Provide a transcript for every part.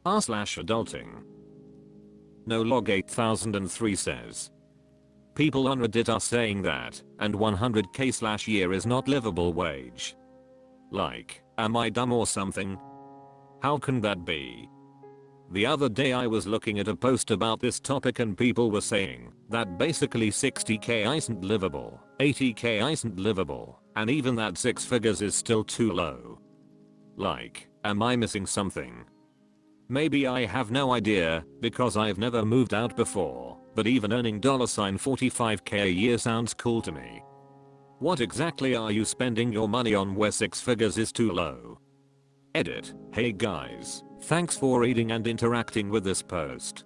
r/adulting. No log 8003 says. People on Reddit are saying that, and 100k/year is not livable wage. Like, am I dumb or something? How can that be? The other day I was looking at a post about this topic and people were saying that basically 60k isn't livable, 80k isn't livable, and even that 6 figures is still too low. Like, am I missing something? Maybe I have no idea, because I've never moved out before, but even earning $45k a year sounds cool to me. What exactly are you spending your money on where 6 figures is too low? Edit. Hey guys, thanks for reading and interacting with this post.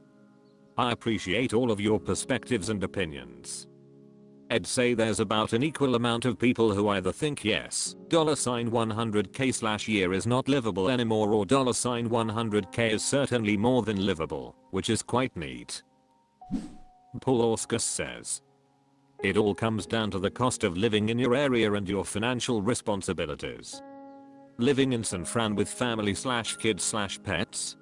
I appreciate all of your perspectives and opinions. I'd say there's about an equal amount of people who either think yes, $100k/year is not livable anymore, or $100k is certainly more than livable, which is quite neat. Paul Orskus says, it all comes down to the cost of living in your area and your financial responsibilities. Living in San Fran with family/kids/pets?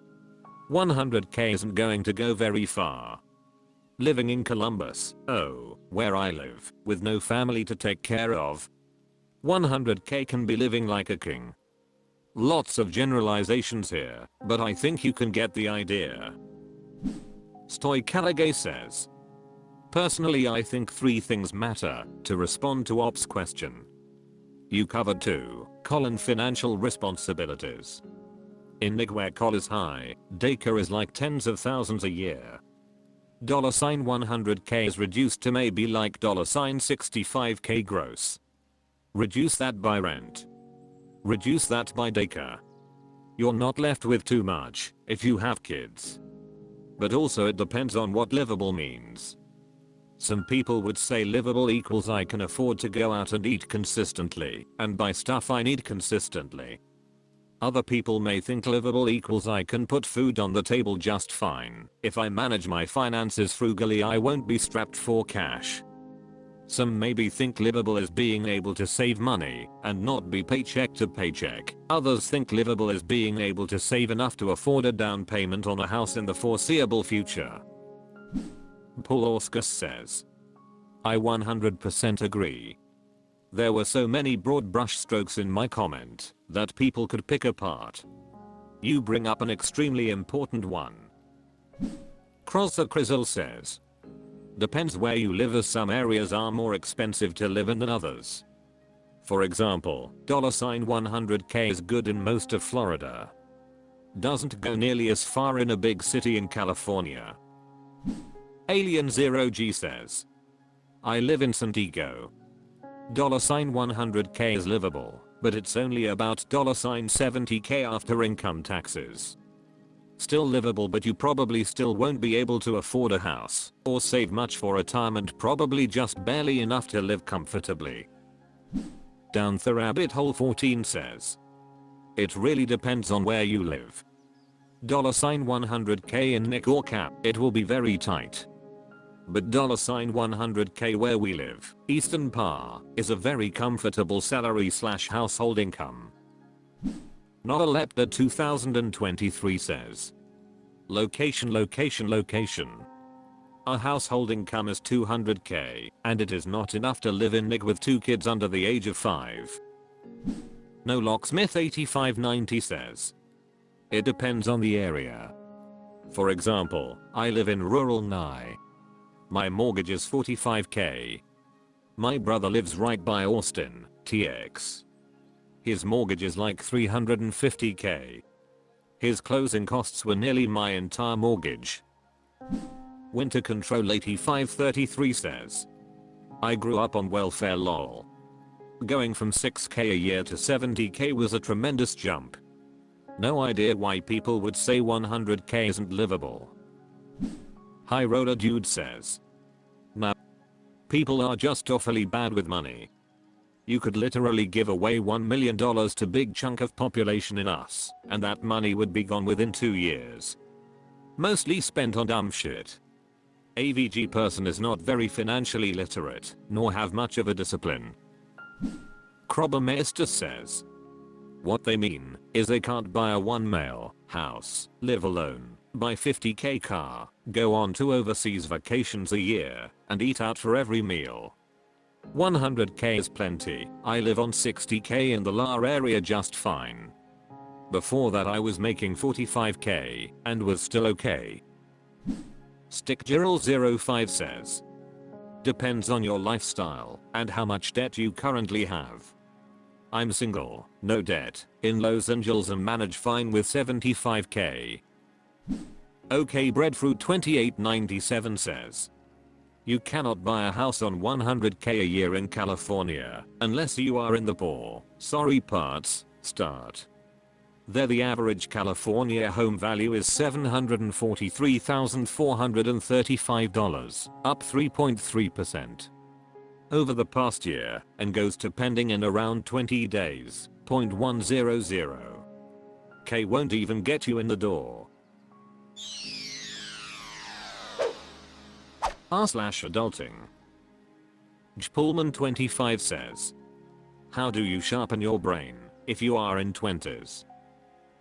100k isn't going to go very far. Living in Columbus, where I live, with no family to take care of? 100k can be living like a king. Lots of generalizations here, but I think you can get the idea. Stoy Calagay says, personally I think 3 things matter to respond to Op's question. You covered 2, Colin, financial responsibilities. In Nig where col is high, daycare is like tens of thousands a year. $100k is reduced to maybe like $65k gross. Reduce that by rent. Reduce that by daycare. You're not left with too much if you have kids. But also it depends on what livable means. Some people would say livable equals I can afford to go out and eat consistently and buy stuff I need consistently. Other people may think livable equals I can put food on the table just fine. If I manage my finances frugally, I won't be strapped for cash. Some maybe think livable is being able to save money and not be paycheck to paycheck. Others think livable is being able to save enough to afford a down payment on a house in the foreseeable future. Paul Orskus says, I 100% agree. There were so many broad brushstrokes in my comment that people could pick apart. You bring up an extremely important one. Crosser Crizzle says, depends where you live, as some areas are more expensive to live in than others. For example, $100k is good in most of Florida. Doesn't go nearly as far in a big city in California. Alien 0G says, I live in San Diego. $100k is livable, but it's only about $70k after income taxes. Still livable, but you probably still won't be able to afford a house or save much for retirement, probably just barely enough to live comfortably. Down the rabbit hole 14 says, it really depends on where you live. $100k in Nick or Cap, it will be very tight. But $100k where we live, Eastern Par, is a very comfortable salary/household income. Notalepta 2023 says, location. Our household income is $200k, and it is not enough to live in Nig with 2 kids under the age of 5. No Locksmith 8590 says, it depends on the area. For example, I live in rural Nye. My mortgage is $45k. My brother lives right by Austin, TX. His mortgage is like $350k. His closing costs were nearly my entire mortgage. Winter Control 8533 says, I grew up on welfare lol. Going from 6k a year to 70k was a tremendous jump. No idea why people would say 100k isn't livable. High Roller Dude says, nah. People are just awfully bad with money. You could literally give away $1 million to big chunk of population in us, and that money would be gone within 2 years. Mostly spent on dumb shit. AVG person is not very financially literate, nor have much of a discipline. Crobbermeister says, What they mean is they can't buy a one male house, live alone, buy 50k car, go on 2 overseas vacations a year, and eat out for every meal. 100k is plenty. I live on 60k in the LA area just fine. Before that I was making 45k and was still okay. StickGirl05 says, depends on your lifestyle and how much debt you currently have. I'm single, no debt, in Los Angeles and manage fine with 75k. OK Breadfruit 2897 says, you cannot buy a house on 100k a year in California unless you are in the poor, sorry parts, start. There the average California home value is $743,435, up 3.3% over the past year and goes to pending in around 20 days, 0.100. K won't even get you in the door. r/adulting. Pullman 25 says, how do you sharpen your brain if you are in 20s?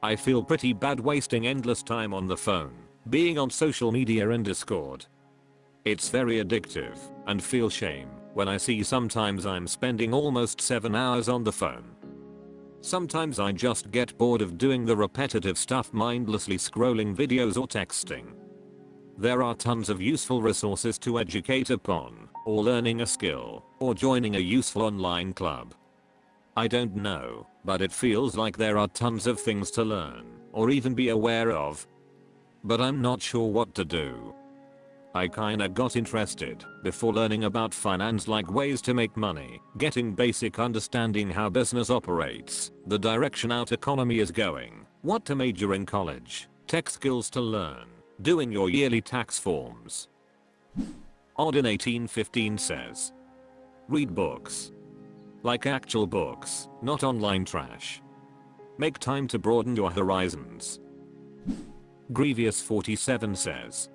I feel pretty bad wasting endless time on the phone, being on social media and Discord. It's very addictive and feel shame when I see sometimes I'm spending almost 7 hours on the phone. Sometimes I just get bored of doing the repetitive stuff, mindlessly scrolling videos or texting. There are tons of useful resources to educate upon, or learning a skill, or joining a useful online club. I don't know, but it feels like there are tons of things to learn, or even be aware of. But I'm not sure what to do. I kinda got interested before learning about finance, like ways to make money, getting basic understanding how business operates, the direction our economy is going, what to major in college, tech skills to learn, doing your yearly tax forms. Odd in 1815 says, read books. Like actual books, not online trash. Make time to broaden your horizons. Grievous 47 says,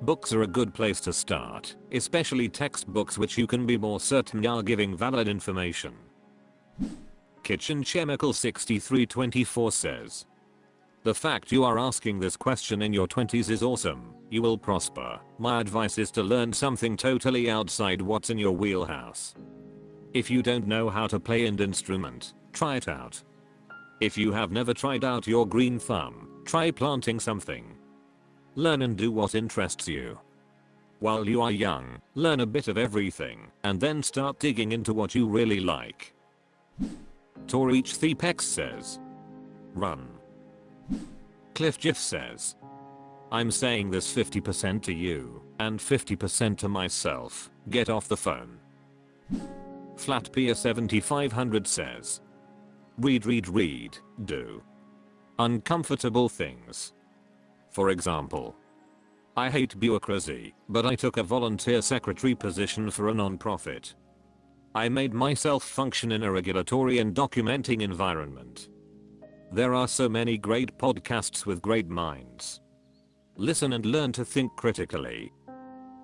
books are a good place to start, especially textbooks which you can be more certain are giving valid information. Kitchen Chemical 6324 says, the fact you are asking this question in your 20s is awesome, you will prosper. My advice is to learn something totally outside what's in your wheelhouse. If you don't know how to play an instrument, try it out. If you have never tried out your green thumb, try planting something. Learn and do what interests you. While you are young, learn a bit of everything, and then start digging into what you really like. Torich Thepex says, run. Cliff Jiff says, I'm saying this 50% to you, and 50% to myself, get off the phone. Flatpier 7500 says, read, do uncomfortable things. For example, I hate bureaucracy, but I took a volunteer secretary position for a non-profit. I made myself function in a regulatory and documenting environment. There are so many great podcasts with great minds. Listen and learn to think critically.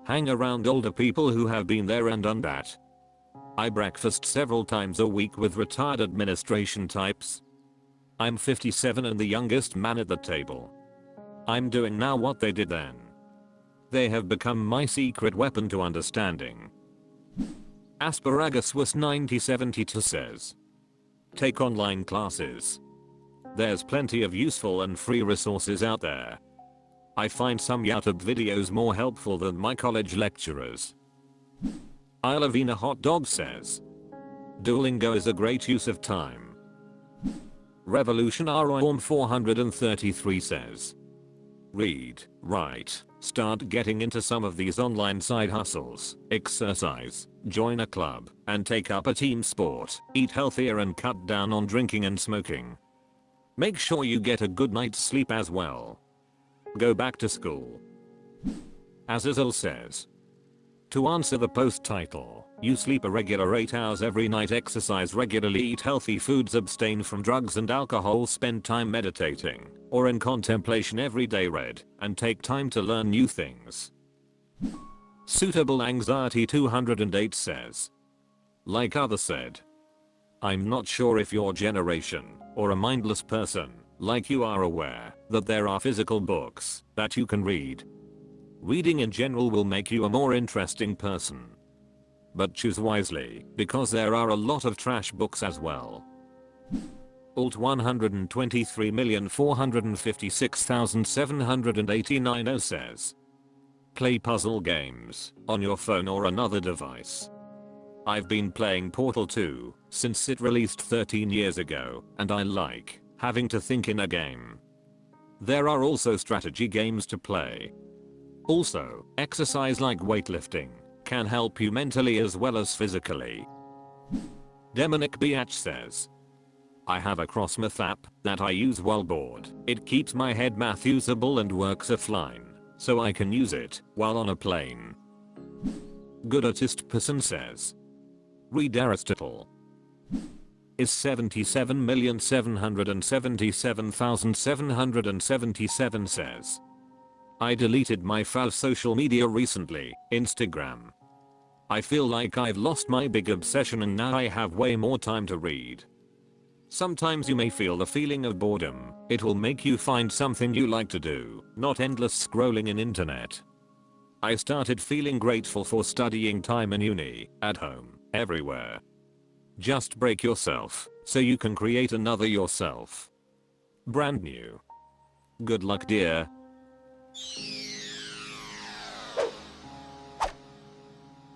Hang around older people who have been there and done that. I breakfast several times a week with retired administration types. I'm 57 and the youngest man at the table. I'm doing now what they did then. They have become my secret weapon to understanding. Asparagus Swiss 9072 says, take online classes. There's plenty of useful and free resources out there. I find some YouTube videos more helpful than my college lecturers. Ilavina Hot Dog says, Duolingo is a great use of time. Revolution Orm 433 says, read, write, start getting into some of these online side hustles, exercise, join a club, and take up a team sport, eat healthier and cut down on drinking and smoking. Make sure you get a good night's sleep as well. Go back to school. Azazel says, to answer the post title, you sleep a regular 8 hours every night, exercise regularly, eat healthy foods, abstain from drugs and alcohol, spend time meditating or in contemplation every day, read, and take time to learn new things. Suitable Anxiety 208 says, like others said, I'm not sure if your generation, or a mindless person, like you are aware that there are physical books that you can read. Reading in general will make you a more interesting person. But choose wisely, because there are a lot of trash books as well. Alt 123,456,789 says. Play puzzle games on your phone or another device. I've been playing Portal 2 since it released 13 years ago, and I like having to think in a game. There are also strategy games to play. Also, exercise like weightlifting can help you mentally as well as physically. Demonic Biatch says. I have a Crossmath app that I use while bored. It keeps my head math usable and works offline, so I can use it while on a plane. Good artist person says. Read Aristotle. Is 77,777,777 says. I deleted my false social media recently, Instagram. I feel like I've lost my big obsession and now I have way more time to read. Sometimes you may feel the feeling of boredom. It will make you find something you like to do, not endless scrolling in internet. I started feeling grateful for studying time in uni, at home, everywhere. Just break yourself, so you can create another yourself. Brand new. Good luck, dear.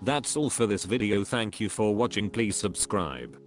That's all for this video. Thank you for watching. Please subscribe.